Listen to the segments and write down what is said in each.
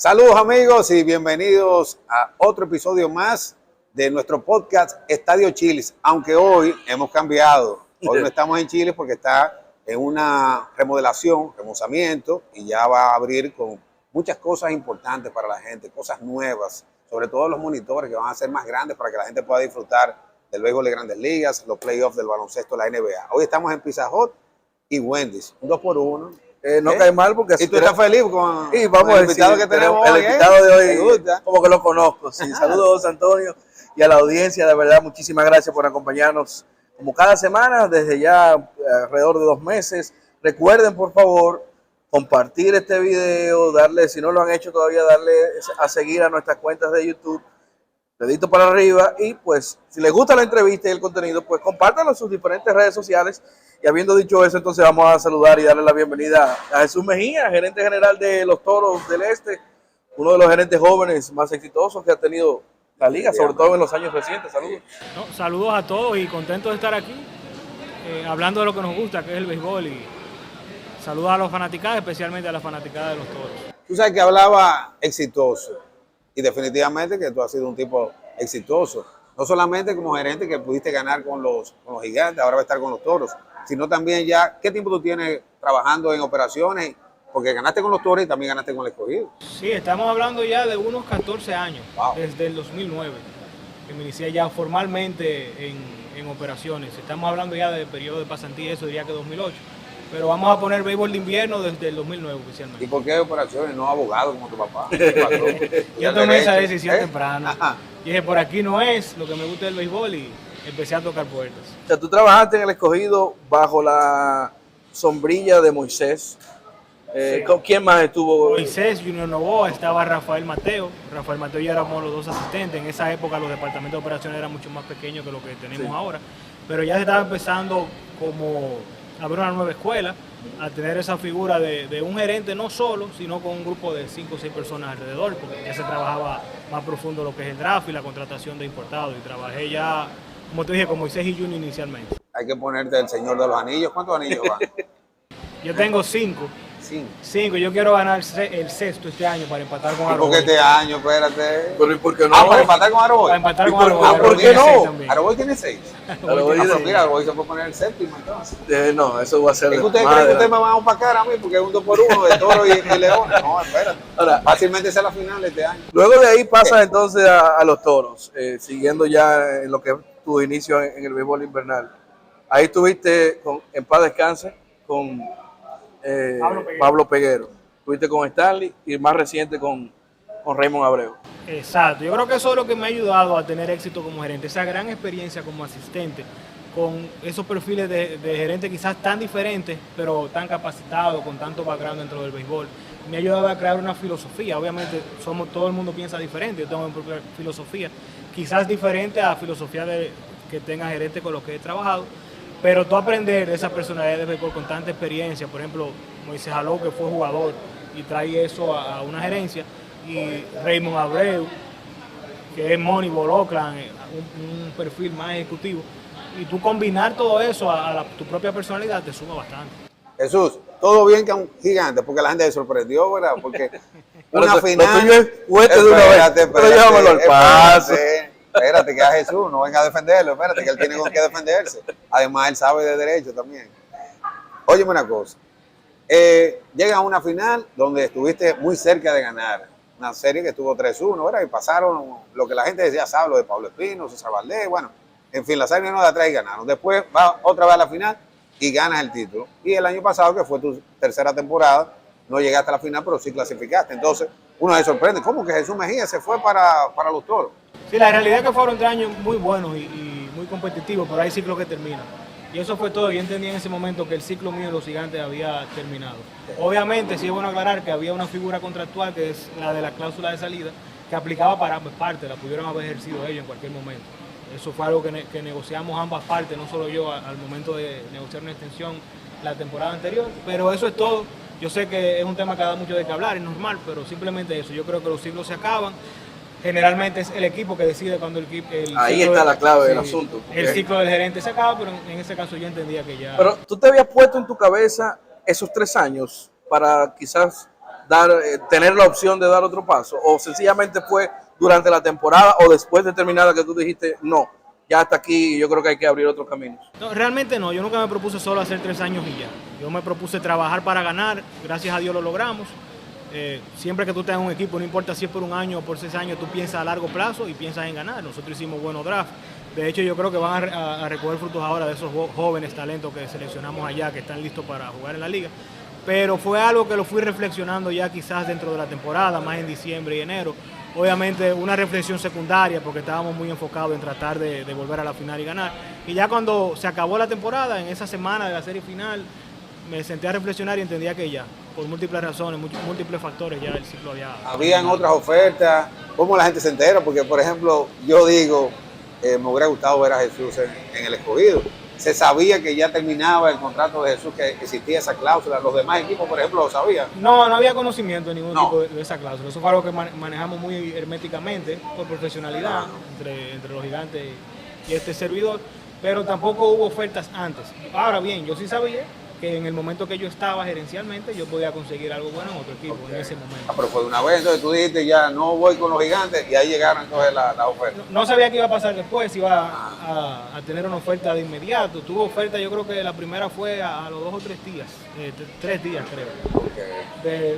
Saludos amigos y bienvenidos a otro episodio más de nuestro podcast Estadio Chilis, aunque hoy hemos cambiado. Hoy no estamos en Chilis porque está en una remozamiento y ya va a abrir con muchas cosas importantes para la gente, cosas nuevas, sobre todo los monitores que van a ser más grandes para que la gente pueda disfrutar del béisbol de Grandes Ligas, los playoffs del baloncesto de la NBA. Hoy estamos en Pizza Hut y Wendy's, un 2x1. No cae mal porque... ¿Y tú estás feliz con, y vamos con el invitado que tenemos hoy? El invitado de hoy, como que lo conozco. Sí. Saludos, Antonio, y a la audiencia. De verdad, muchísimas gracias por acompañarnos como cada semana, desde ya alrededor de 2 meses. Recuerden, por favor, compartir este video, darle, si no lo han hecho todavía, darle a seguir a nuestras cuentas de YouTube, dedito para arriba, y pues, si les gusta la entrevista y el contenido, pues compártanlo en sus diferentes redes sociales. Y habiendo dicho eso, entonces vamos a saludar y darle la bienvenida a Jesús Mejía, gerente general de los Toros del Este, uno de los gerentes jóvenes más exitosos que ha tenido la liga, sobre todo en los años recientes. Saludos. Saludos a todos y contentos de estar aquí, hablando de lo que nos gusta, que es el béisbol, y saludos a los fanaticados, especialmente a la fanaticada de los Toros. Tú sabes que hablaba exitoso, y definitivamente que tú has sido un tipo exitoso, no solamente como gerente que pudiste ganar con los Gigantes, ahora va a estar con los Toros, sino también ya, ¿qué tiempo tú tienes trabajando en operaciones? Porque ganaste con los Toros y también ganaste con el Escogido. Sí, estamos hablando ya de unos 14 años, wow, desde el 2009, que me inicié ya formalmente en operaciones. Estamos hablando ya de periodo de pasantía, eso diría que 2008. Pero vamos a poner béisbol de invierno desde el 2009 oficialmente. ¿Y por qué operaciones, no abogado como tu papá? Yo tomé esa decisión temprano. Dije, por aquí no es lo que me gusta del béisbol, y empecé a tocar puertas. O sea, tú trabajaste en el Escogido bajo la sombrilla de Moisés. Sí. ¿Con quién más estuvo? Moisés, Junior Novoa, estaba Rafael Mateo. Rafael Mateo y éramos los 2 asistentes. En esa época los departamentos de operaciones eran mucho más pequeños que lo que tenemos ahora. Pero ya se estaba empezando como a abrir una nueva escuela, a tener esa figura de un gerente no solo, sino con un grupo de 5 o 6 personas alrededor, porque ya se trabajaba más profundo lo que es el draft y la contratación de importados. Y trabajé ya, como te dije, con Moisés y Junior inicialmente. Hay que ponerte el señor de los anillos. ¿Cuántos anillos van? Yo tengo 5. 5. Yo quiero ganar el 6º este año para empatar con Aroboy. ¿Por qué este año? Espérate. ¿Pero y por qué no? ¿Para empatar con Aroboy? Para empatar con Aroboy. ¿Por qué no? Aroboy tiene 6. Mira, Aroboy se puede poner el 7º entonces. No, eso va a ser... ¿Ustedes creen que ustedes me van a opacar a mí porque es un 2x1 de Toro y León? No, espérate. Ahora, fácilmente sea la final este año. Luego de ahí pasas entonces a los Toros, siguiendo ya en lo que es tu inicio en el béisbol invernal. Ahí estuviste en paz descanse con Pablo Peguero. Estuviste con Stanley y más reciente con Raymond Abreu. Exacto, yo creo que eso es lo que me ha ayudado a tener éxito como gerente, esa gran experiencia como asistente, con esos perfiles de gerente quizás tan diferentes, pero tan capacitados, con tanto background dentro del béisbol. Me ha ayudado a crear una filosofía. Obviamente todo el mundo piensa diferente, yo tengo mi propia filosofía, quizás diferente a la filosofía que tenga gerente con los que he trabajado, pero tú aprender de esa personalidad de béisbol con tanta experiencia. Por ejemplo, Moisés Alou, que fue jugador y trae eso a una gerencia, y Raymond Abreu, que es Moneyball Oakland, un perfil más ejecutivo, y tú combinar todo eso a tu propia personalidad te suma bastante. Jesús, todo bien que un gigante, porque la gente se sorprendió, ¿verdad? Porque una final... Pero llévamelo al paso. Espérate, que a Jesús no venga a defenderlo, espérate, que él tiene con qué defenderse. Además, él sabe de derecho también. Óyeme una cosa, llega a una final donde estuviste muy cerca de ganar, una serie que estuvo 3-1, ¿verdad? Y pasaron lo que la gente decía, lo de Pablo Espino, César Valdés, bueno, en fin, la serie no de atrás y ganaron. Después va otra vez a la final y ganas el título. Y el año pasado, que fue tu tercera temporada, no llegaste a la final, pero sí clasificaste. Entonces, uno se sorprende, ¿cómo que Jesús Mejía se fue para los Toros? Sí, la realidad es que fueron 3 años muy buenos y muy competitivos, pero hay ciclos que terminan. Y eso fue todo. Yo entendí en ese momento que el ciclo mío de los Gigantes había terminado. Obviamente, sí es bueno aclarar que había una figura contractual, que es la de la cláusula de salida, que aplicaba para ambas partes, la pudieron haber ejercido ellos en cualquier momento. Eso fue algo que negociamos ambas partes, no solo yo, al momento de negociar una extensión la temporada anterior. Pero eso es todo. Yo sé que es un tema que da mucho de qué hablar, es normal, pero simplemente eso. Yo creo que los ciclos se acaban. Generalmente es el equipo que decide cuando el ahí está la clave del asunto. El ciclo del gerente se acaba, pero en ese caso yo entendía que ya... Pero tú te habías puesto en tu cabeza esos 3 años para quizás tener la opción de dar otro paso? ¿O sencillamente fue durante la temporada o después de terminada que tú dijiste, no, ya hasta aquí, yo creo que hay que abrir otros caminos? No, realmente no, yo nunca me propuse solo hacer 3 años y ya. Yo me propuse trabajar para ganar, gracias a Dios lo logramos. Siempre que tú tengas un equipo, no importa si es por 1 año o por 6 años, tú piensas a largo plazo y piensas en ganar. Nosotros hicimos buenos drafts. De hecho, yo creo que van a recoger frutos ahora de esos jóvenes talentos que seleccionamos allá, que están listos para jugar en la liga. Pero fue algo que lo fui reflexionando ya quizás dentro de la temporada, más en diciembre y enero. Obviamente una reflexión secundaria porque estábamos muy enfocados en tratar de volver a la final y ganar. Y ya cuando se acabó la temporada, en esa semana de la serie final, me senté a reflexionar y entendía que ya, por múltiples razones, múltiples factores, ya el ciclo había... Habían otras ofertas. ¿Cómo la gente se entera? Porque, por ejemplo, yo digo, me hubiera gustado ver a Jesús en el Escogido. Se sabía que ya terminaba el contrato de Jesús, que existía esa cláusula. Los demás equipos, por ejemplo, lo sabían. No había conocimiento de ningún tipo de esa cláusula. Eso fue algo que manejamos muy herméticamente, por profesionalidad, entre los gigantes y este servidor. Pero tampoco hubo ofertas antes. Ahora bien, yo sí sabía que en el momento que yo estaba gerencialmente, yo podía conseguir algo bueno en otro equipo, en ese momento. Pero fue de una vez, entonces tú dijiste ya no voy con los gigantes y ahí llegaron entonces la oferta. No sabía qué iba a pasar después, si iba a tener una oferta de inmediato. Tuvo oferta, yo creo que la primera fue a los 2 o 3 días, 3 días creo,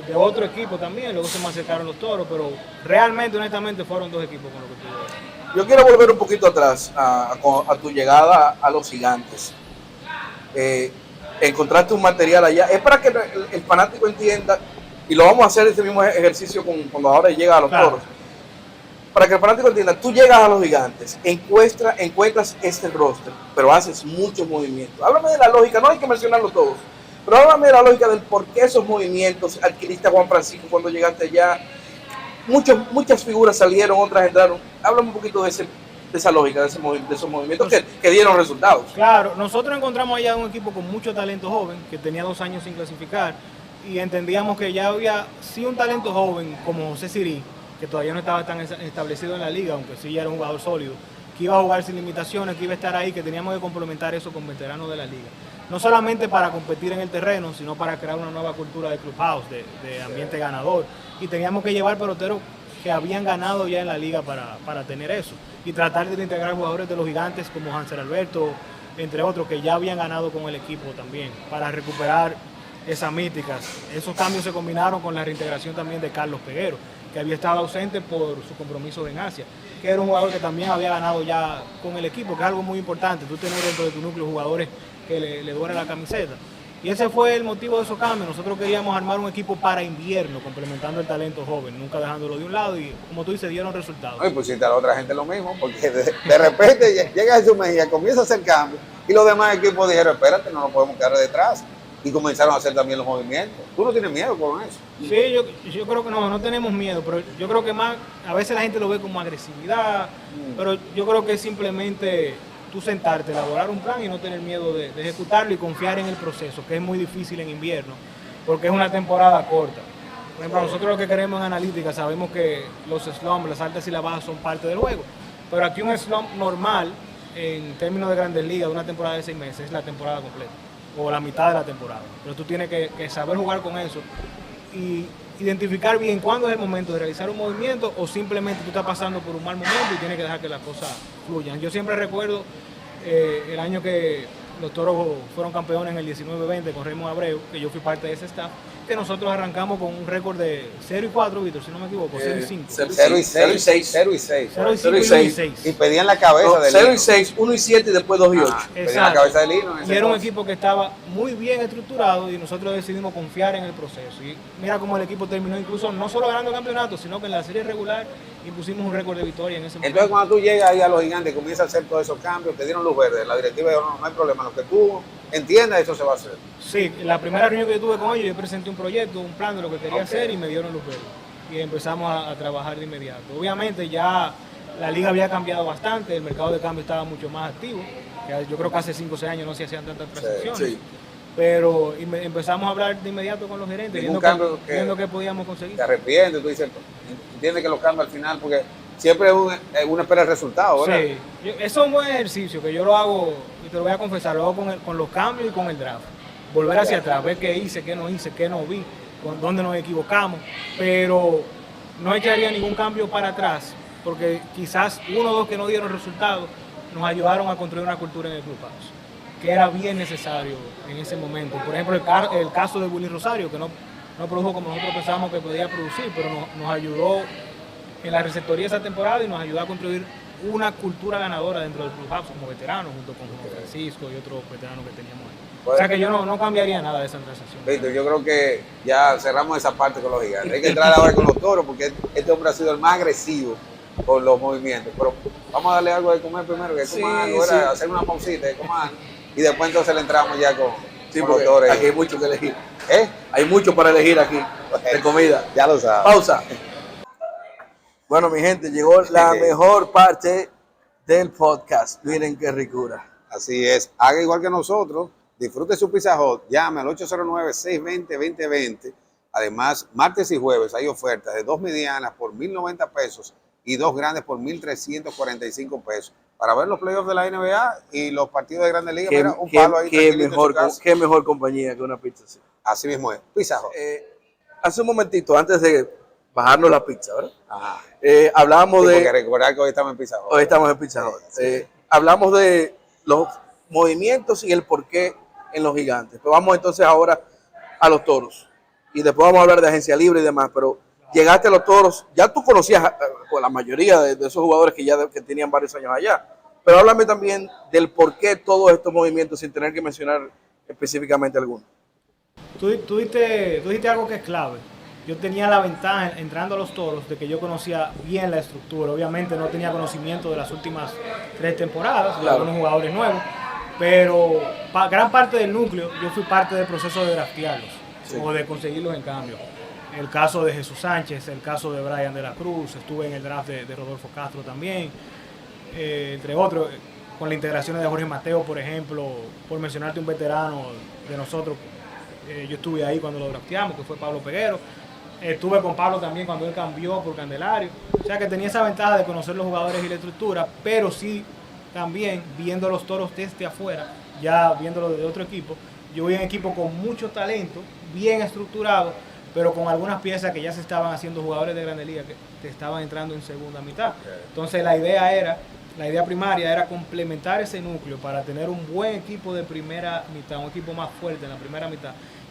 de otro equipo también, luego se me acercaron los Toros, pero realmente, honestamente, fueron 2 equipos con lo que tuve. Yo quiero volver un poquito atrás a tu llegada a los gigantes. Encontraste un material allá, es para que el fanático entienda, y lo vamos a hacer este mismo ejercicio cuando ahora llega a los Toros, para que el fanático entienda, tú llegas a los gigantes, encuentras este roster, pero haces muchos movimientos. Háblame de la lógica, no hay que mencionarlo todos, pero háblame de la lógica del por qué esos movimientos, adquiriste a Juan Francisco cuando llegaste allá, muchas figuras salieron, otras entraron. Háblame un poquito de esa lógica, de esos movimientos que dieron resultados. Claro, nosotros encontramos allá un equipo con mucho talento joven, que tenía 2 años sin clasificar, y entendíamos que ya había sí un talento joven como José Sirí, que todavía no estaba tan establecido en la liga, aunque sí ya era un jugador sólido, que iba a jugar sin limitaciones, que iba a estar ahí, que teníamos que complementar eso con veteranos de la liga. No solamente para competir en el terreno, sino para crear una nueva cultura de clubhouse, de ambiente ganador. Y teníamos que llevar peloteros que habían ganado ya en la liga para tener eso. Y tratar de integrar jugadores de los gigantes como Hansel Alberto, entre otros, que ya habían ganado con el equipo también, para recuperar esas míticas. Esos cambios se combinaron con la reintegración también de Carlos Peguero, que había estado ausente por su compromiso en Asia, que era un jugador que también había ganado ya con el equipo, que es algo muy importante, tú tener dentro de tu núcleo jugadores que le duele la camiseta. Y ese fue el motivo de esos cambios. Nosotros queríamos armar un equipo para invierno, complementando el talento joven, nunca dejándolo de un lado, y como tú dices, dieron resultados. Y pusiste a la otra gente lo mismo, porque de repente llega Jesús Mejía, comienza a hacer cambios, y los demás equipos dijeron, espérate, no nos podemos quedar detrás. Y comenzaron a hacer también los movimientos. ¿Tú no tienes miedo con eso? Sí, yo creo que no tenemos miedo, pero yo creo que más, a veces la gente lo ve como agresividad, pero yo creo que es simplemente tú sentarte, elaborar un plan y no tener miedo de ejecutarlo y confiar en el proceso, que es muy difícil en invierno, porque es una temporada corta. Por ejemplo, nosotros lo que queremos en analítica, sabemos que los slumps, las altas y las bajas son parte del juego, pero aquí un slump normal, en términos de Grandes Ligas, de una temporada de 6 meses, es la temporada completa, o la mitad de la temporada. Pero tú tienes que saber jugar con eso y identificar bien cuándo es el momento de realizar un movimiento o simplemente tú estás pasando por un mal momento y tienes que dejar que las cosas fluyan. Yo siempre recuerdo el año que los Toros fueron campeones en el 19-20 con Raymond Abreu, que yo fui parte de ese staff, que nosotros arrancamos con un récord de 0-4, Víctor, si no me equivoco, 0-5. 0-6. Y pedían la cabeza del 0-6, 1-7 y después 2-8. Pedían la cabeza del Lino. Y era un equipo que estaba muy bien estructurado y nosotros decidimos confiar en el proceso. Y mira cómo el equipo terminó incluso no solo ganando campeonatos, sino que en la serie regular impusimos un récord de victoria en ese momento. Entonces cuando tú llegas ahí a los gigantes y comienzas a hacer todos esos cambios, te dieron luz verde, la directiva dijo, no hay problema, lo que tú entiendas, eso se va a hacer. Sí, la primera reunión que yo tuve con ellos, yo presenté un proyecto, un plan de lo que quería hacer y me dieron luz verde. Y empezamos a trabajar de inmediato. Obviamente ya la liga había cambiado bastante, el mercado de cambio estaba mucho más activo. Yo creo que hace 5 o 6 años no se hacían tantas transacciones. Sí. Pero empezamos a hablar de inmediato con los gerentes, viendo qué podíamos conseguir. Te arrepientes, tú dices, entiendes que los cambios al final, porque siempre uno espera el resultado, ¿verdad? Sí, eso es un buen ejercicio que yo lo hago, y te lo voy a confesar, lo hago con los cambios y con el draft. Volver hacia atrás, ver qué hice, qué no vi. con dónde nos equivocamos, pero no echaría ningún cambio para atrás, porque quizás uno o dos que no dieron resultados nos ayudaron a construir una cultura en el clubhouse, que era bien necesario en ese momento. Por ejemplo, el caso de Willy Rosario, que no produjo como nosotros pensábamos que podía producir, pero nos ayudó en la receptoría esa temporada y nos ayudó a construir una cultura ganadora dentro del clubhouse como veterano, junto con Juan Francisco y otros veteranos que teníamos ahí. O sea que yo no cambiaría nada de esa transacción. Víctor, yo creo que ya cerramos esa parte con los gigantes. Hay que entrar ahora con los toros porque este hombre ha sido el más agresivo con los movimientos. Pero vamos a darle algo de comer primero, que coma algo, hacer una pausita, de comer, y después entonces le entramos ya con los toros. Aquí hay mucho que elegir. ¿Eh? Hay mucho para elegir aquí de comida. Ya lo sabes. Pausa. Bueno, mi gente, llegó la mejor parte del podcast. Miren qué ricura. Así es. Haga igual que nosotros. Disfrute su Pizza Hut. Llame al 809-620-2020. Además, martes y jueves hay ofertas de 2 medianas por 1,090 pesos y 2 grandes por 1,345 pesos. Para ver los playoffs de la NBA y los partidos de Grandes Ligas, mira, un palo ahí. Qué mejor compañía que una pizza así. Así mismo es. Pizza Hut. Hace un momentito, antes de bajarnos la pizza, ¿verdad? Ajá. Hablamos Sí, de... porque recordar que hoy estamos en Pizza Hut. Hoy estamos en Pizza Hut. Sí. Hablamos de los movimientos y el porqué en los gigantes. Pero vamos entonces ahora a los toros. Y después vamos a hablar de agencia libre y demás. Pero llegaste a los toros, ya tú conocías a la mayoría de esos jugadores que tenían varios años allá. Pero háblame también del porqué todos estos movimientos sin tener que mencionar específicamente algunos. Tú dijiste algo que es clave. Yo tenía la ventaja entrando a los toros de que yo conocía bien la estructura. Obviamente no tenía conocimiento de las últimas 3 temporadas, de algunos jugadores nuevos, pero gran parte del núcleo yo fui parte del proceso de draftearlos o de conseguirlos en cambio. El caso de Jesús Sánchez, el caso de Brian de la Cruz, estuve en el draft de Rodolfo Castro también, entre otros, con la integración de Jorge Mateo, por ejemplo, por mencionarte un veterano de nosotros. Yo estuve ahí cuando lo drafteamos, que fue Pablo Peguero. Estuve con Pablo también cuando él cambió por Candelario. O sea que tenía esa ventaja de conocer los jugadores y la estructura, pero sí también viendo los toros desde afuera, ya viéndolo desde otro equipo. Yo vi un equipo con mucho talento, bien estructurado, pero con algunas piezas que ya se estaban haciendo jugadores de Grandes Ligas que estaban entrando en segunda mitad. Entonces la idea primaria era complementar ese núcleo para tener un buen equipo de primera mitad, un equipo más fuerte en la primera mitad,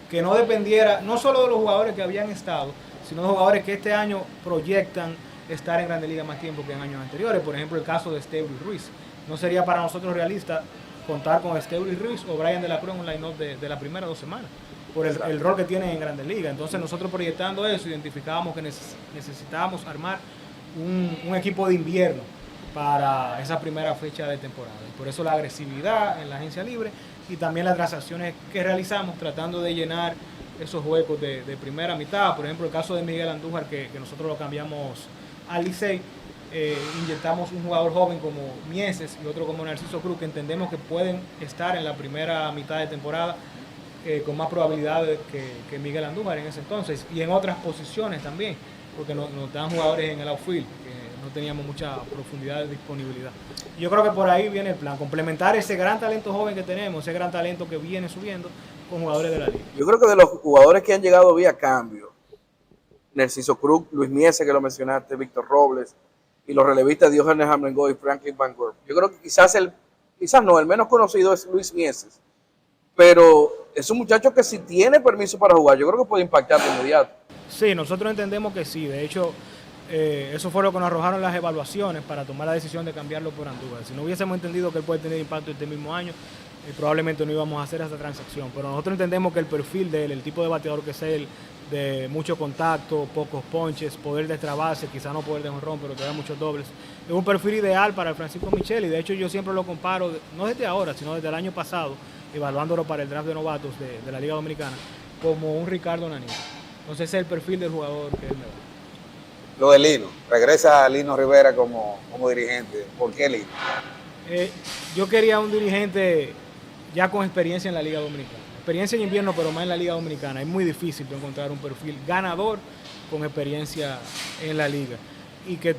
que no dependiera no solo de los jugadores que habían estado, sino de los jugadores que este año proyectan estar en Grandes Ligas más tiempo que en años anteriores. Por ejemplo, el caso de Esteban y Ruiz. No sería para nosotros realista contar con Esteban y Ruiz o Brian de la Cruz en un line-up de las primeras 2 semanas, por el rol que tienen en Grandes Ligas. Entonces nosotros proyectando eso, identificábamos que necesitábamos armar un equipo de invierno para esa primera fecha de temporada. Y por eso la agresividad en la agencia libre y también las transacciones que realizamos tratando de llenar esos huecos de primera mitad. Por ejemplo, el caso de Miguel Andújar, que nosotros lo cambiamos al Licey, inyectamos un jugador joven como Mieses y otro como Narciso Cruz, que entendemos que pueden estar en la primera mitad de temporada con más probabilidades que Miguel Andújar en ese entonces, y en otras posiciones también, porque nos dan jugadores en el outfield, que no teníamos mucha profundidad de disponibilidad. Yo creo que por ahí viene el plan, complementar ese gran talento joven que tenemos, ese gran talento que viene subiendo con jugadores de la liga. Yo creo que de los jugadores que han llegado vía cambio, Narciso Cruz, Luis Mieses, que lo mencionaste, Víctor Robles, y los relevistas Diógenes Amrengo y Franklin Van Gorp. Yo creo que quizás el menos conocido es Luis Mieses, pero es un muchacho que si tiene permiso para jugar, yo creo que puede impactar de inmediato. Sí, nosotros entendemos que sí. De hecho, eso fue lo que nos arrojaron las evaluaciones para tomar la decisión de cambiarlo por Andújar. Si no hubiésemos entendido que él puede tener impacto este mismo año, probablemente no íbamos a hacer esa transacción. Pero nosotros entendemos que el perfil de él, el tipo de bateador que es él, de mucho contacto, pocos ponches, poder destrabarse, quizá no poder de jonrón, pero te da muchos dobles, es un perfil ideal para el Francisco Micheli. De hecho, yo siempre lo comparo, no desde ahora, sino desde el año pasado, evaluándolo para el draft de novatos de la Liga Dominicana, como un Ricardo Nanito. Entonces ese es el perfil del jugador que él me da. Lo de Lino, regresa Lino Rivera como dirigente. ¿Por qué Lino? Yo quería un dirigente ya con experiencia en la Liga Dominicana. Experiencia en invierno, pero más en la Liga Dominicana. Es muy difícil encontrar un perfil ganador con experiencia en la liga. Y que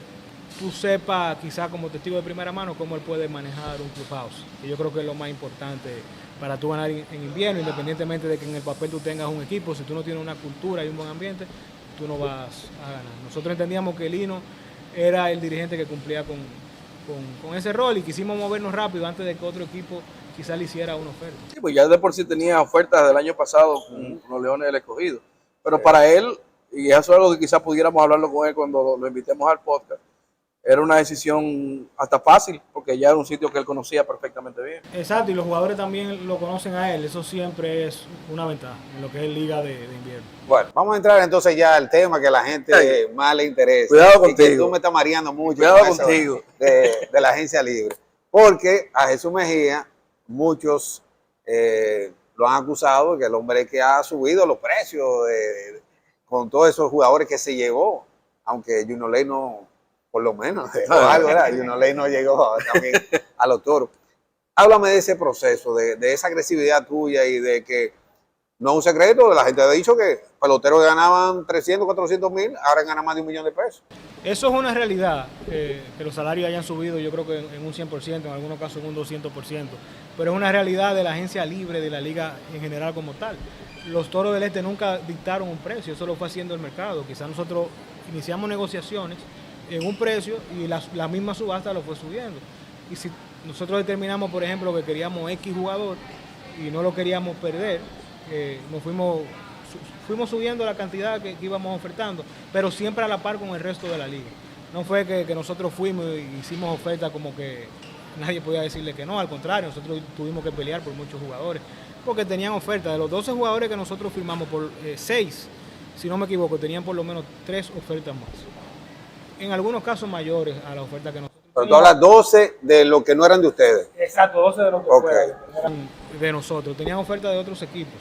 tú sepas, quizá como testigo de primera mano, cómo él puede manejar un clubhouse. Que yo creo que es lo más importante para tú ganar en invierno, independientemente de que en el papel tú tengas un equipo. Si tú no tienes una cultura y un buen ambiente, tú no vas a ganar. Nosotros entendíamos que Lino era el dirigente que cumplía con ese rol y quisimos movernos rápido antes de que otro equipo quizás le hiciera una oferta. Sí, pues ya de por sí tenía ofertas del año pasado con los Leones del Escogido. Pero para él, y eso es algo que quizás pudiéramos hablarlo con él cuando lo invitemos al podcast, era una decisión hasta fácil, porque ya era un sitio que él conocía perfectamente bien. Exacto, y los jugadores también lo conocen a él, eso siempre es una ventaja en lo que es Liga de Invierno. Bueno, vamos a entrar entonces ya al tema que a la gente más le interesa. Cuidado y que contigo. tú me estás mareando mucho. Cuidado con eso contigo. de la agencia libre. Porque a Jesús Mejía, muchos lo han acusado de que el hombre que ha subido los precios con todos esos jugadores que se llevó, aunque Junior Ley no, por lo menos, algo, ¿verdad? Junior Ley no llegó también a los Toros. Háblame de ese proceso, de esa agresividad tuya y de que no es un secreto, la gente ha dicho que peloteros que ganaban 300, 400 mil, ahora ganan más de $1 millón. Eso es una realidad, que los salarios hayan subido yo creo que en un 100%, en algunos casos en un 200%, pero es una realidad de la agencia libre, de la liga en general como tal. Los Toros del Este nunca dictaron un precio, eso lo fue haciendo el mercado. Quizás nosotros iniciamos negociaciones en un precio y la misma subasta lo fue subiendo. Y si nosotros determinamos, por ejemplo, que queríamos X jugador y no lo queríamos perder, nos fuimos subiendo la cantidad que íbamos ofertando, pero siempre a la par con el resto de la liga. No fue que nosotros fuimos y hicimos ofertas como que nadie podía decirle que no, al contrario, nosotros tuvimos que pelear por muchos jugadores, porque tenían ofertas. De los 12 jugadores que nosotros firmamos, por 6, si no me equivoco, tenían por lo menos 3 ofertas más. En algunos casos mayores a la oferta que nosotros. Pero tú hablas 12 de los que no eran de ustedes. Exacto, 12 de los que Okay. eran de nosotros. Tenían ofertas de otros equipos.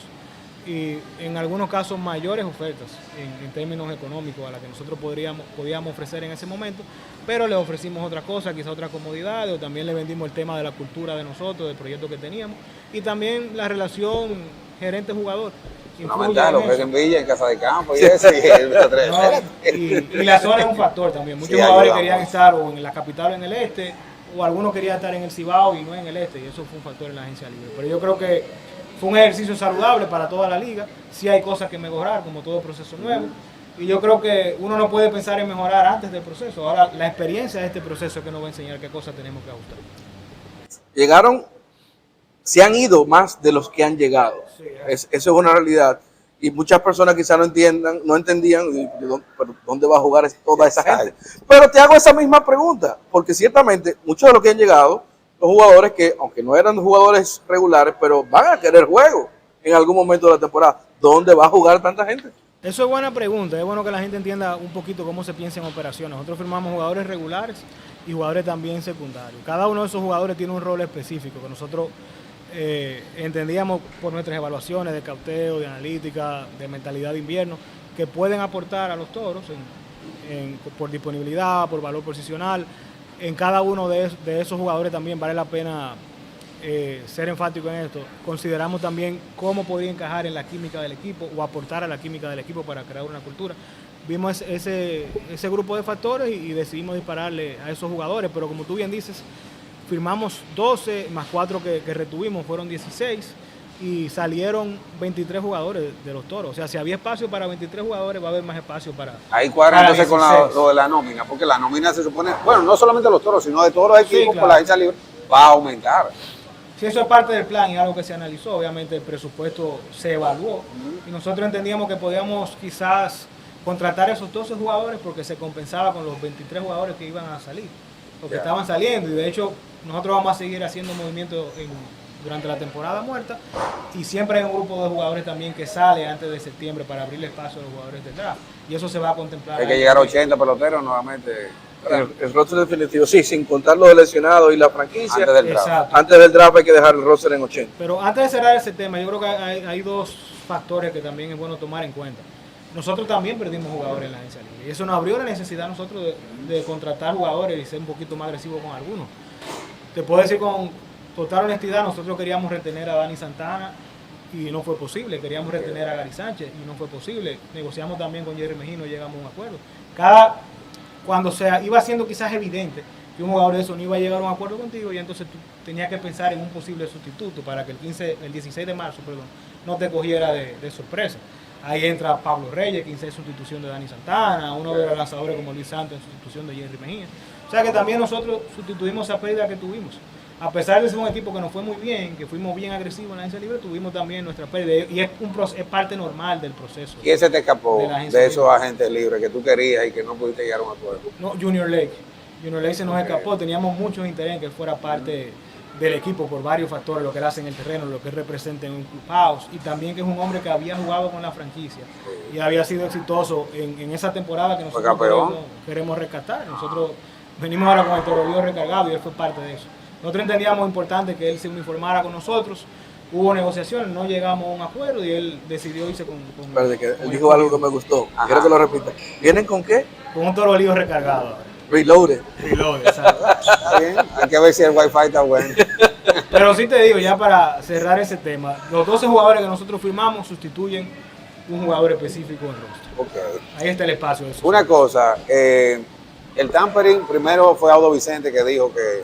Y en algunos casos mayores ofertas en términos económicos a las que nosotros podíamos ofrecer en ese momento, pero le ofrecimos otra cosa, quizá otra comodidad, o también le vendimos el tema de la cultura de nosotros, del proyecto que teníamos, y también la relación gerente-jugador. Fundamental, lo ofrecen Villa en Casa de Campo y eso. Y la zona es un factor también. Muchos jugadores querían estar o en la capital o en el este, o algunos querían estar en el Cibao y no en el este, y eso fue un factor en la agencia libre. Pero yo creo que fue un ejercicio saludable para toda la liga. Sí hay cosas que mejorar, como todo proceso nuevo. Y yo creo que uno no puede pensar en mejorar antes del proceso. Ahora, la experiencia de este proceso es que nos va a enseñar qué cosas tenemos que ajustar. Se han ido más de los que han llegado. Sí, eso es una realidad. Y muchas personas quizás no entendían dónde va a jugar toda esa gente. Pero te hago esa misma pregunta, porque ciertamente muchos de los que han llegado, los jugadores que, aunque no eran jugadores regulares, pero van a querer juego en algún momento de la temporada. ¿Dónde va a jugar tanta gente? Eso es buena pregunta. Es bueno que la gente entienda un poquito cómo se piensa en operaciones. Nosotros firmamos jugadores regulares y jugadores también secundarios. Cada uno de esos jugadores tiene un rol específico que nosotros entendíamos por nuestras evaluaciones de cauteo, de analítica, de mentalidad de invierno, que pueden aportar a los Toros por disponibilidad, por valor posicional. En cada uno de esos jugadores también vale la pena ser enfático en esto. Consideramos también cómo podría encajar en la química del equipo o aportar a la química del equipo para crear una cultura. Vimos ese grupo de factores y decidimos dispararle a esos jugadores, pero como tú bien dices, firmamos 12 más 4 que retuvimos, fueron 16 y salieron 23 jugadores de los Toros. O sea, si había espacio para 23 jugadores, va a haber más espacio para. Ahí cuadra entonces con lo de la nómina, porque la nómina se supone, bueno, no solamente de los Toros, sino de todos los equipos, sí, claro, por la agencia libre, va a aumentar. Si eso es parte del plan y algo que se analizó, obviamente el presupuesto se evaluó y nosotros entendíamos que podíamos quizás contratar esos 12 jugadores porque se compensaba con los 23 jugadores que iban a salir, o que estaban saliendo, y de hecho nosotros vamos a seguir haciendo movimientos durante la temporada muerta, y siempre hay un grupo de jugadores también que sale antes de septiembre para abrirle espacio a los jugadores del draft, y eso se va a contemplar. Hay que llegar a 80 peloteros nuevamente. El roster definitivo, sí, sin contar los lesionados y la franquicia. Antes del draft. Exacto. Antes del draft hay que dejar el roster en 80. Pero antes de cerrar ese tema, yo creo que hay dos factores que también es bueno tomar en cuenta. Nosotros también perdimos jugadores en la agencia libre, y eso nos abrió la necesidad a nosotros de contratar jugadores y ser un poquito más agresivos con algunos. Te puedo decir con total honestidad, nosotros queríamos retener a Dani Santana y no fue posible, queríamos retener a Gary Sánchez y no fue posible, negociamos también con Jerry Mejía y no llegamos a un acuerdo. Cuando se iba siendo quizás evidente que un jugador de eso no iba a llegar a un acuerdo contigo y entonces tú tenías que pensar en un posible sustituto para que el 16 de marzo, no te cogiera de sorpresa. Ahí entra Pablo Reyes, que es sustitución de Dani Santana, uno de los lanzadores como Luis Santos en sustitución de Jerry Mejía. O sea que también nosotros sustituimos esa pérdida que tuvimos. A pesar de ser un equipo que nos fue muy bien, que fuimos bien agresivos en la agencia libre, tuvimos también nuestra pérdida. Y es parte normal del proceso. ¿Quién se te escapó de esos libre? Agentes libres que tú querías y que no pudiste llegar a un acuerdo? No, Junior Lake. Junior Lake se nos escapó. Teníamos muchos interés en que él fuera parte del equipo por varios factores, lo que él hace en el terreno, lo que él representa en un clubhouse, y también que es un hombre que había jugado con la franquicia y había sido exitoso en esa temporada que nosotros queremos rescatar. Nosotros venimos ahora con el torolío recargado y él fue parte de eso. Nosotros entendíamos importante que él se uniformara con nosotros, hubo negociaciones, no llegamos a un acuerdo y él decidió irse con Espérate, que él dijo algo que me gustó. Quiero que lo repita. ¿Vienen con qué? Con un torolío recargado. Reloaded. Reloaded, exacto. Bien, hay que ver si el wifi está bueno. Pero sí te digo, ya para cerrar ese tema, los 12 jugadores que nosotros firmamos sustituyen un jugador específico en roster. Okay. Ahí está el espacio de eso. Una cosa, el tampering, primero fue Audo Vicente que dijo que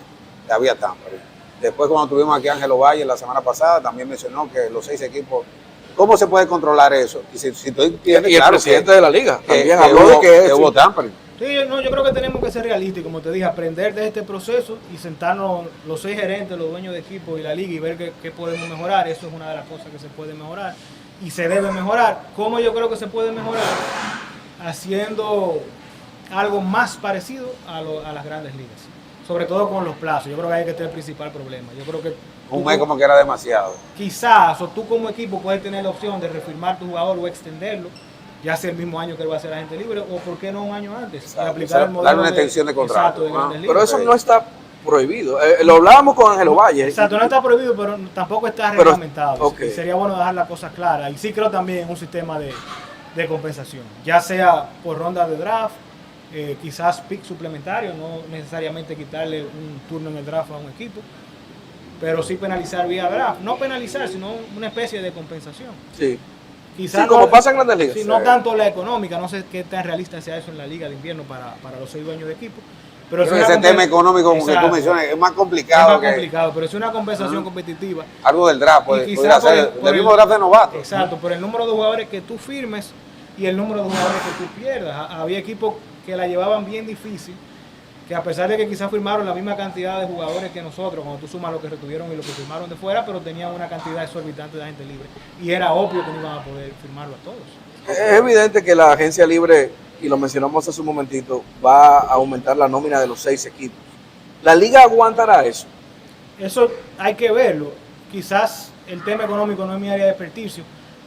había tampering. Después cuando tuvimos aquí a Ángelo Valle la semana pasada, también mencionó que los 6 equipos, ¿cómo se puede controlar eso? Y si tú entiendes, y el presidente de la liga también que habló de que hubo tampering. Sí, yo creo que tenemos que ser realistas y como te dije, aprender de este proceso y sentarnos los 6 gerentes, los dueños de equipo y la liga y ver qué podemos mejorar. Eso es una de las cosas que se puede mejorar y se debe mejorar. ¿Cómo yo creo que se puede mejorar? Haciendo algo más parecido a las grandes ligas. Sobre todo con los plazos. Yo creo que ahí es que está el principal problema. Yo creo que un mes como que era demasiado. Quizás, o tú como equipo puedes tener la opción de refirmar tu jugador o extenderlo, ya sea el mismo año que él va a ser agente libre, o por qué no un año antes. Exacto, aplicar el modelo darle una extensión de contrato. Pero eso no está prohibido. Lo hablábamos con Ángelo Valle. Exacto, no está prohibido, pero tampoco está reglamentado. Okay. Sería bueno dejar las cosas claras. Y sí creo también en un sistema de compensación, ya sea por ronda de draft, quizás pick suplementario, no necesariamente quitarle un turno en el draft a un equipo, pero sí penalizar vía draft. No penalizar, sino una especie de compensación. Sí. Quizás sí, como pasa en Grandes Ligas. Sí, no tanto la económica, no sé qué tan realista sea eso en la liga de invierno para los 6 dueños de equipo. Pero ese tema económico, como que tú mencionas, es más complicado. Es más complicado, pero es una compensación competitiva. Algo del draft, pudiera ser del mismo draft de novatos. Exacto, por el número de jugadores que tú firmes y el número de jugadores que tú pierdas. Había equipos que la llevaban bien difícil, que a pesar de que quizás firmaron la misma cantidad de jugadores que nosotros, cuando tú sumas lo que retuvieron y lo que firmaron de fuera, pero tenían una cantidad exorbitante de agentes libres. Y era obvio que no iban a poder firmarlo a todos. Es evidente que la agencia libre, y lo mencionamos hace un momentito, va a aumentar la nómina de los 6 equipos. ¿La liga aguantará eso? Eso hay que verlo. Quizás el tema económico no es mi área de experticio,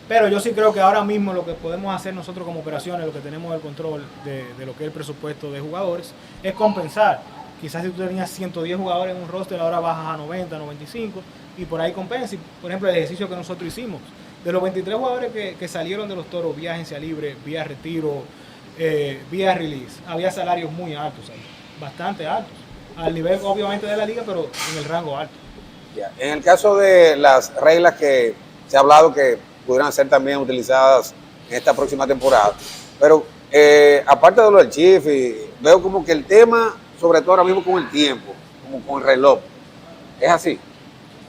pero yo sí creo que ahora mismo lo que podemos hacer nosotros como operaciones, lo que tenemos el control de lo que es el presupuesto de jugadores, es compensar. Quizás si tú tenías 110 jugadores en un roster, ahora bajas a 90, 95 y por ahí compensa. Por ejemplo, el ejercicio que nosotros hicimos, de los 23 jugadores que salieron de los Toros vía agencia libre, vía retiro, vía release, había salarios muy altos ahí, bastante altos, al nivel obviamente de la liga, pero en el rango alto. Ya. En el caso de las reglas que se ha hablado que pudieran ser también utilizadas en esta próxima temporada. Pero aparte de lo del Chief, veo como que el tema, sobre todo ahora mismo con el tiempo, como con el reloj, es así.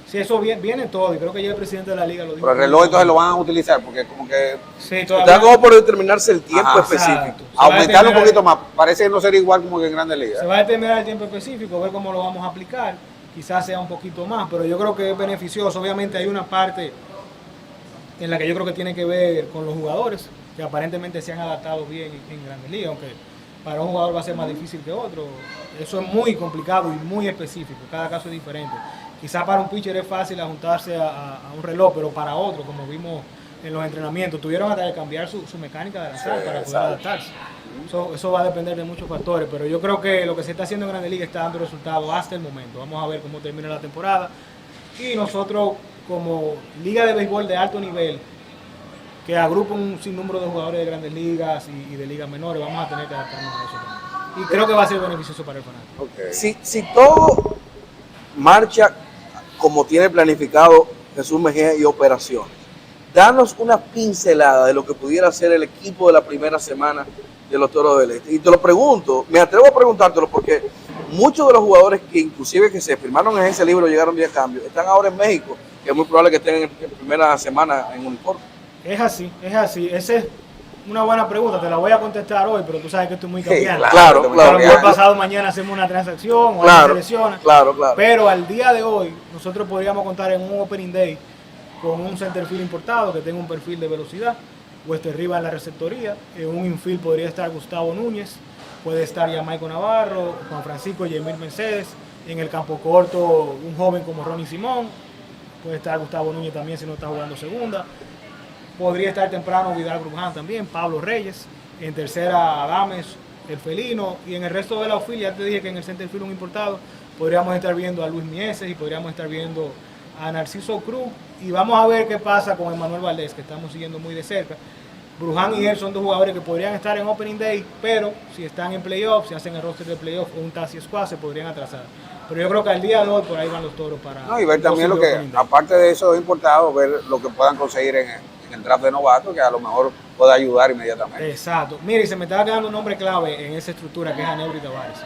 Sí, eso viene todo, y creo que ya el presidente de la liga lo dijo. Pero el reloj entonces lo van a utilizar, porque como que... Sí, está como por determinarse el tiempo específico. Aumentarlo un poquito más, parece que no sería igual como que en Grandes Ligas. Se va a determinar el tiempo específico, ver cómo lo vamos a aplicar, quizás sea un poquito más, pero yo creo que es beneficioso. Obviamente hay una parte en la que yo creo que tiene que ver con los jugadores, que aparentemente se han adaptado bien en Grandes Ligas, aunque para un jugador va a ser más difícil que otro. Eso es muy complicado y muy específico, cada caso es diferente. Quizás para un pitcher es fácil ajustarse a un reloj, pero para otro, como vimos en los entrenamientos, tuvieron hasta que cambiar su mecánica de lanzar para poder adaptarse. Eso va a depender de muchos factores, pero yo creo que lo que se está haciendo en Grandes Ligas está dando resultados hasta el momento. Vamos a ver cómo termina la temporada. Y nosotros, como liga de béisbol de alto nivel, que agrupa un sinnúmero de jugadores de Grandes Ligas y de ligas menores, vamos a tener que adaptarnos a eso. Y creo que va a ser beneficioso para el fanático. Okay. Si todo marcha como tiene planificado Jesús Mejía y operaciones, danos una pincelada de lo que pudiera ser el equipo de la primera semana de los Toros del Este. Y te lo pregunto, me atrevo a preguntártelo porque muchos de los jugadores que inclusive que se firmaron en ese libro llegaron vía cambio, están ahora en México, que es muy probable que estén en primera semana en uniforme. Es así, es así. Esa es una buena pregunta, te la voy a contestar hoy, pero tú sabes que estoy muy cambiante. Claro, A lo claro. mejor pasado mañana hacemos una transacción o alguien Claro, se lesiona. claro. Pero al día de hoy, nosotros podríamos contar en un opening day con un centerfield importado que tenga un perfil de velocidad, Westerriba en la receptoría, en un infield podría estar Gustavo Núñez, puede estar Jamaico Navarro, Juan Francisco Yemir Mercedes, en el campo corto un joven como Ronnie Simón, puede estar Gustavo Núñez también si no está jugando segunda, podría estar temprano Vidal Bruján también, Pablo Reyes, en tercera Adames, el felino, y en el resto de la outfield, ya te dije que en el centerfield un importado, podríamos estar viendo a Luis Mieses y podríamos estar viendo a Narciso Cruz, y vamos a ver qué pasa con Emmanuel Valdés, que estamos siguiendo muy de cerca. Bruján y él son dos jugadores que podrían estar en Opening Day, pero si están en playoffs, si hacen el roster de playoffs o un taxi squad, se podrían atrasar. Pero yo creo que al día de hoy por ahí van los Toros para... No, y ver también lo que, Opening Day. aparte de eso importado, ver lo que puedan conseguir en el draft de novatos, que a lo mejor pueda ayudar inmediatamente. Exacto. Mira, y se me estaba quedando un nombre clave en esa estructura que es Aneuri Tavares.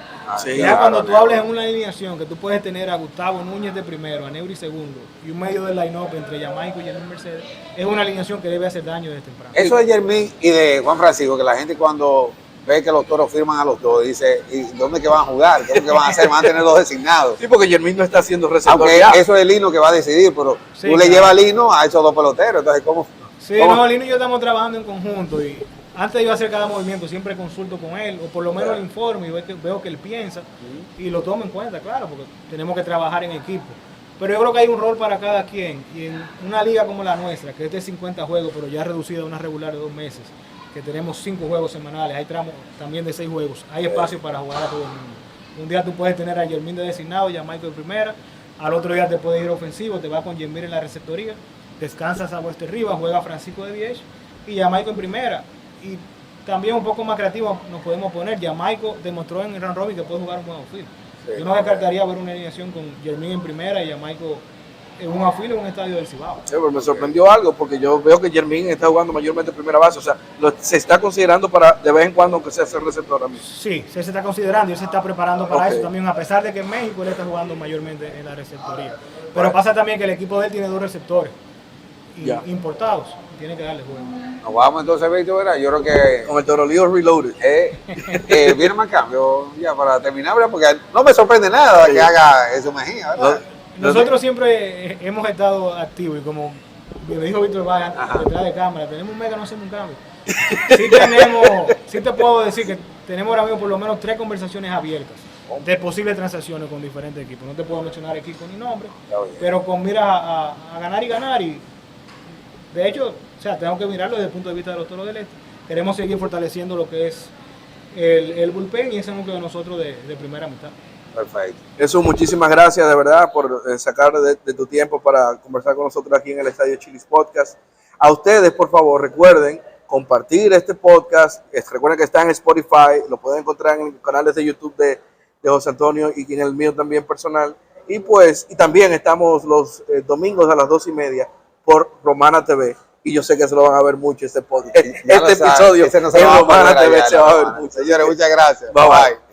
Sí, Ya claro, cuando tú claro. hables en una alineación que tú puedes tener a Gustavo Núñez de primero, a Neuri segundo y un medio del line-up entre Jamaico y Jermín Mercedes, es una alineación que debe hacer daño desde temprano. Eso de Jermín y de Juan Francisco, que la gente cuando ve que los Toros firman a los dos, dice, ¿y dónde es que van a jugar? ¿Qué es lo que van a hacer? Van a tener dos designados. Sí, porque Jermín no está haciendo receptor Aunque ya. eso es Lino que va a decidir, pero Sí, tú le claro. llevas a Lino a esos dos peloteros. Entonces, ¿cómo? Sí, ¿Cómo? no, Lino y yo estamos trabajando en conjunto y antes de yo hacer cada movimiento siempre consulto con él o por lo menos le informo y veo que él piensa y lo tomo en cuenta, claro, porque tenemos que trabajar en equipo. Pero yo creo que hay un rol para cada quien y en una liga como la nuestra, que es de 50 juegos, pero ya reducida a una regular de 2 meses, que tenemos 5 juegos semanales, hay tramos también de 6 juegos, hay espacio para jugar a todo el mundo. Un día tú puedes tener a Jermín de designado y a Michael de primera, al otro día te puedes ir ofensivo, te vas con Jermín en la receptoría, descansas a Westerriba, juega Francisco de DH y Jamaico en primera. Y también un poco más creativo nos podemos poner. Jamaico demostró en el round robin que puede jugar un buen outfield. Sí, Yo no descartaría ver una alineación con Jermín en primera y Jamaico en un outfield en un estadio del Cibao. Sí, pero me sorprendió algo porque yo veo que Jermín está jugando mayormente primera base, o sea, se está considerando para de vez en cuando aunque sea ser receptor a mí. Sí, se está considerando y él se está preparando para Ok. eso también, a pesar de que en México él está jugando mayormente en la receptoría. Pero pasa también que el equipo de él tiene 2 receptores Ya. importados, tiene que darle juego. Nos vamos entonces, Víctor, ¿verdad? Yo creo que Con el Torolío Reloaded. viene más cambio ya para terminar, ¿verdad? Porque no me sorprende nada Sí. que haga eso Mejía, ¿verdad? Nosotros siempre hemos estado activos y como me dijo Víctor Valle Ajá. detrás de cámara, tenemos un mega, no hacemos un cambio. Sí te puedo decir que tenemos ahora mismo por lo menos 3 conversaciones abiertas de posibles transacciones con diferentes equipos. No te puedo mencionar equipo ni nombre, Está bien. pero con miras a ganar y ganar. Y de hecho, o sea, tengo que mirarlo desde el punto de vista de los Toros del Este. Queremos seguir fortaleciendo lo que es el bullpen y ese núcleo de nosotros de primera mitad. Perfecto. Jesús, muchísimas gracias de verdad por sacar de tu tiempo para conversar con nosotros aquí en el Estadio Chilis Podcast. A ustedes, por favor, recuerden compartir este podcast. Recuerden que está en Spotify, lo pueden encontrar en los canales de YouTube de José Antonio y en el mío también personal. Y también estamos los domingos a las 2:30 por Romana TV. Y yo sé que se lo van a ver mucho este podcast. Ya lo Este saben, episodio ese no se en lo va a Romana perder TV allá, se va a ver Romana. mucho. Señores, muchas gracias. Bye, bye.